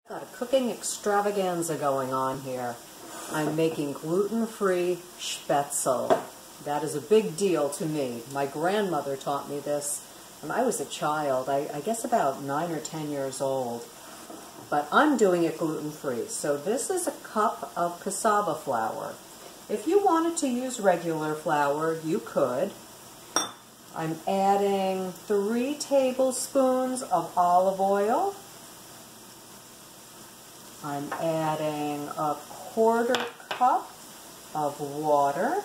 Got a cooking extravaganza going on here. I'm making gluten-free Spaetzel. That is a big deal to me. My grandmother taught me this when I was a child, I guess about 9 or 10 years old. But I'm doing it gluten-free. So this is a cup of cassava flour. If you wanted to use regular flour, you could. I'm adding 3 tablespoons of olive oil. I'm adding a 1/4 cup of water,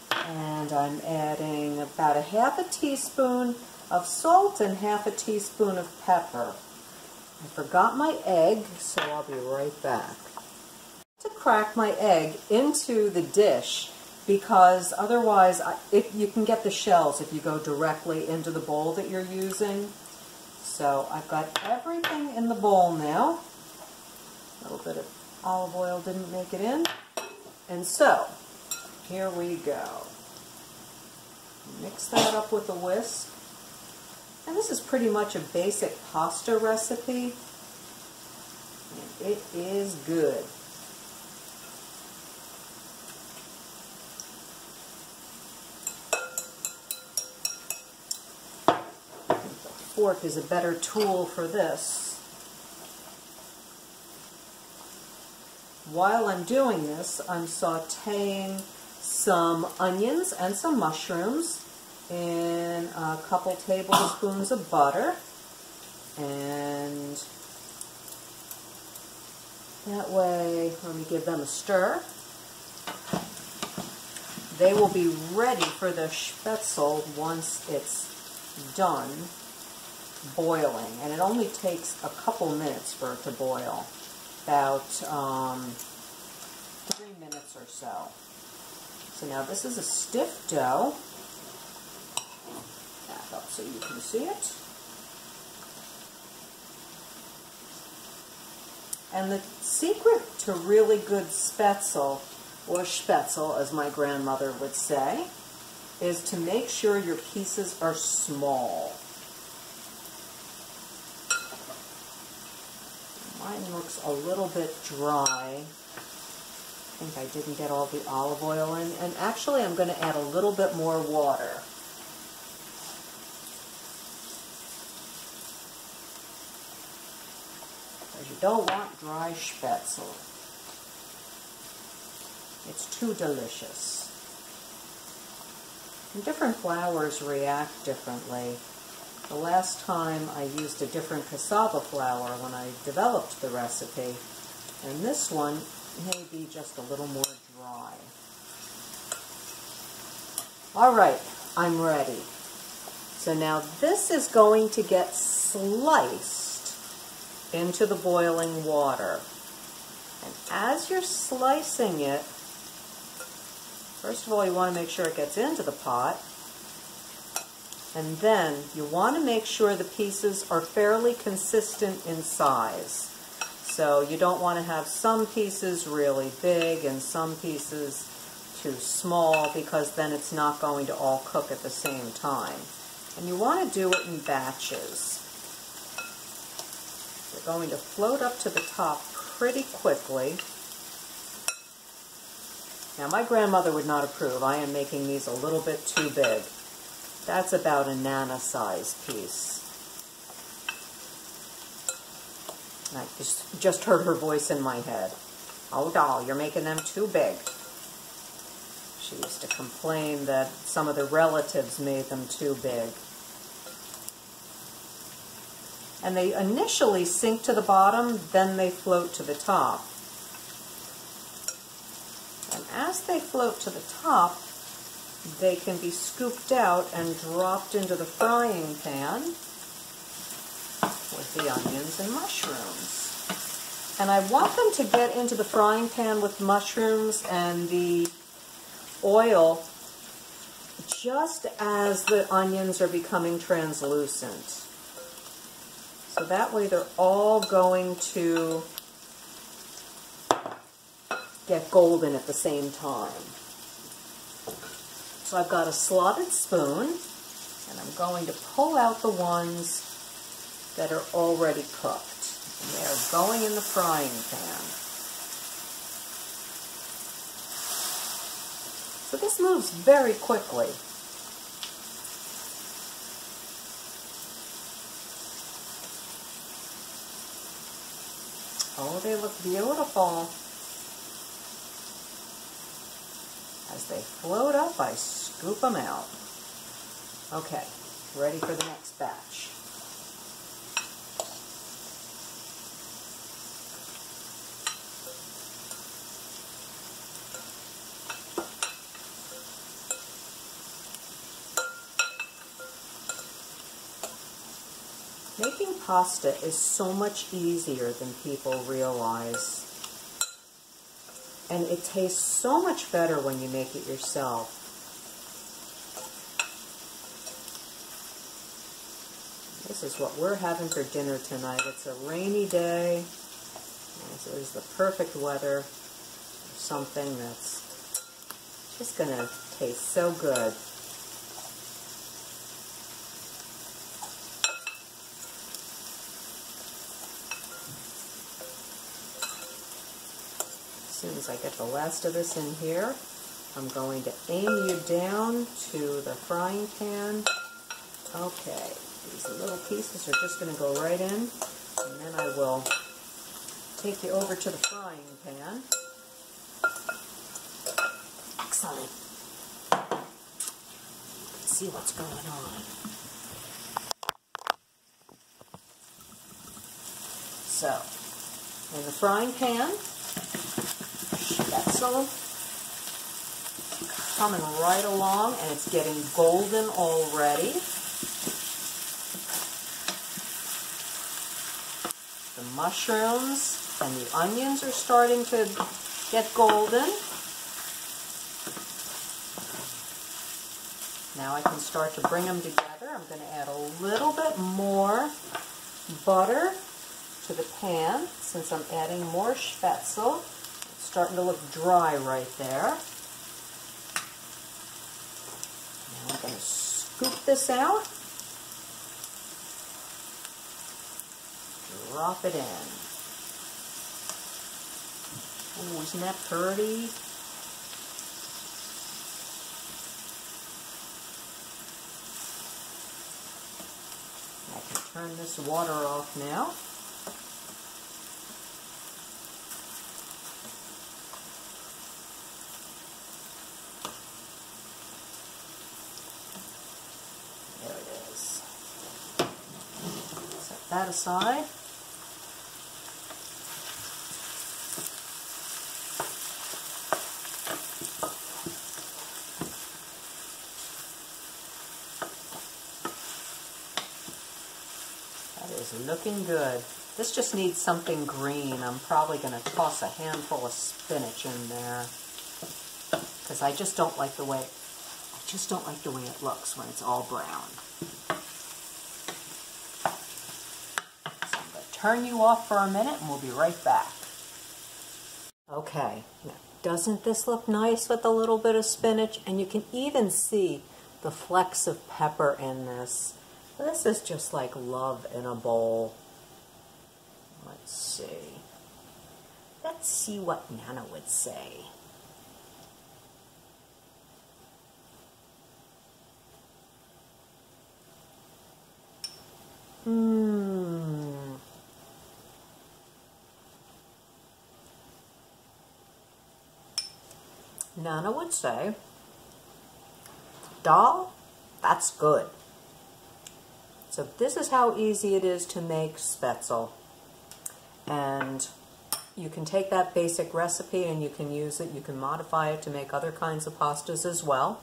and I'm adding about 1/2 teaspoon of salt and 1/2 teaspoon of pepper. I forgot my egg, so I'll be right back. To crack my egg into the dish, because otherwise you can get the shells if you go directly into the bowl that you're using. So I've got everything in the bowl now. A little bit of olive oil didn't make it in. And so, here we go. Mix that up with a whisk. And this is pretty much a basic pasta recipe. And it is good. I think the fork is a better tool for this. While I'm doing this, I'm sauteing some onions and some mushrooms in a couple tablespoons of butter, and that way, let me give them a stir. They will be ready for the Spaetzel once it's done boiling, and it only takes a couple minutes for it to boil. About 3 minutes or so. So now this is a stiff dough. Back up so you can see it. And the secret to really good Spaetzel, or Spaetzel as my grandmother would say, is to make sure your pieces are small. Mine looks a little bit dry. I think I didn't get all the olive oil in. And actually, I'm going to add a little bit more water. Because you don't want dry Spaetzel. It's too delicious. And different flours react differently. The last time I used a different cassava flour when I developed the recipe, and this one may be just a little more dry. Alright, I'm ready. So now this is going to get sliced into the boiling water. And as you're slicing it, first of all you want to make sure it gets into the pot. And then you want to make sure the pieces are fairly consistent in size. So you don't want to have some pieces really big and some pieces too small, because then it's not going to all cook at the same time. And you want to do it in batches. They're going to float up to the top pretty quickly. Now my grandmother would not approve. I am making these a little bit too big. That's about a nana-size piece. And I just heard her voice in my head. Oh, doll, you're making them too big. She used to complain that some of the relatives made them too big. And they initially sink to the bottom, then they float to the top. And as they float to the top, they can be scooped out and dropped into the frying pan with the onions and mushrooms. And I want them to get into the frying pan with mushrooms and the oil just as the onions are becoming translucent. So that way they're all going to get golden at the same time. So I've got a slotted spoon, and I'm going to pull out the ones that are already cooked. They're going in the frying pan. So this moves very quickly. Oh, they look beautiful. As they float up, I scoop them out. Okay, ready for the next batch. Making pasta is so much easier than people realize. And it tastes so much better when you make it yourself. This is what we're having for dinner tonight. It's a rainy day. This is the perfect weather for something that's just going to taste so good. As soon as I get the last of this in here, I'm going to aim you down to the frying pan. Okay, these little pieces are just going to go right in, and then I will take you over to the frying pan. Excellent. Let's see what's going on. So, in the frying pan, Spaetzel coming right along, and it's getting golden already. The mushrooms and the onions are starting to get golden. Now I can start to bring them together. I'm going to add a little bit more butter to the pan since I'm adding more Spaetzel. It's starting to look dry right there. Now I'm going to scoop this out. Drop it in. Oh, isn't that pretty? I can turn this water off now. There it is. Set that aside. Looking good. This just needs something green. I'm probably going to toss a handful of spinach in there because I just don't like the way it looks when it's all brown. So I'm going to turn you off for a minute and we'll be right back. Okay, now, doesn't this look nice with a little bit of spinach? And you can even see the flecks of pepper in this. This is just like love in a bowl. Let's see. Let's see what Nana would say. Nana would say, Doll, that's good. So this is how easy it is to make Spaetzel. And you can take that basic recipe and you can use it, you can modify it to make other kinds of pastas as well.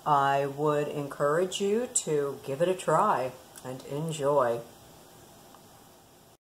I would encourage you to give it a try and enjoy.